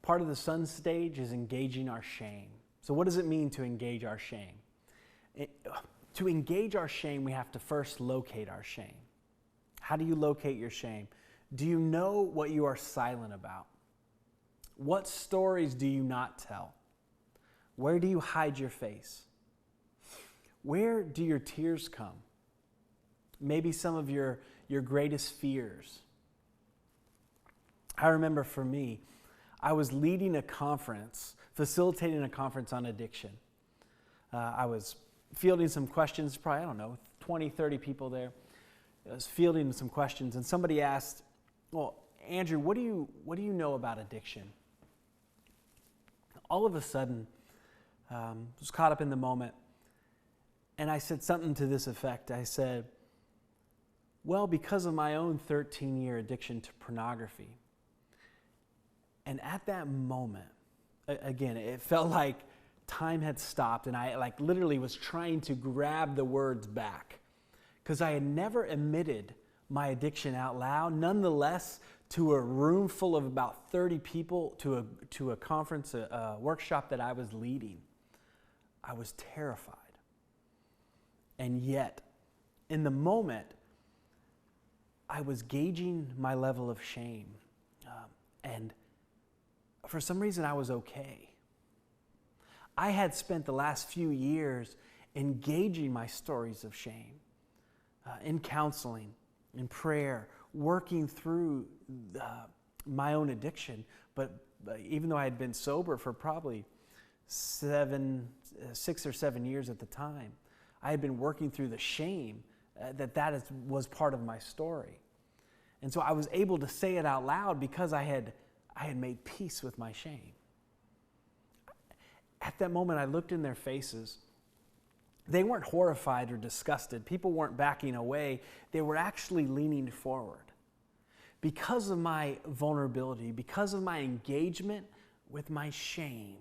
part of the Sun stage is engaging our shame. So what does it mean to engage our shame? To engage our shame, we have to first locate our shame. How do you locate your shame? Do you know what you are silent about? What stories do you not tell? Where do you hide your face? Where do your tears come? Maybe some of your greatest fears. I remember for me, I was leading a conference, facilitating a conference on addiction. I was fielding some questions, probably, 20, 30 people there. I was fielding some questions, and somebody asked, well, Andrew, what do you know about addiction? All of a sudden, I was caught up in the moment, and I said something to this effect. I said, well, because of my own 13-year addiction to pornography. And at that moment, again, it felt like time had stopped, and I literally was trying to grab the words back because I had never admitted my addiction out loud. Nonetheless, to a room full of about 30 people, to a conference, a workshop that I was leading, I was terrified. And yet, in the moment, I was gauging my level of shame. And for some reason, I was okay. I had spent the last few years engaging my stories of shame in counseling, in prayer, working through my own addiction. But even though I had been sober for probably 6 or 7 years at the time, I had been working through the shame was part of my story. And so I was able to say it out loud because I had made peace with my shame. At that moment, I looked in their faces. They weren't horrified or disgusted. People weren't backing away. They were actually leaning forward. Because of my vulnerability, because of my engagement with my shame,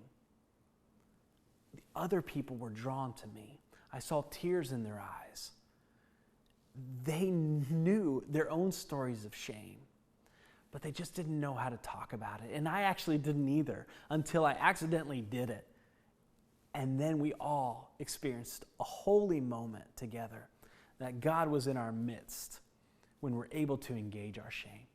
the other people were drawn to me. I saw tears in their eyes. They knew their own stories of shame, but they just didn't know how to talk about it. And I actually didn't either until I accidentally did it. And then we all experienced a holy moment together that God was in our midst when we're able to engage our shame.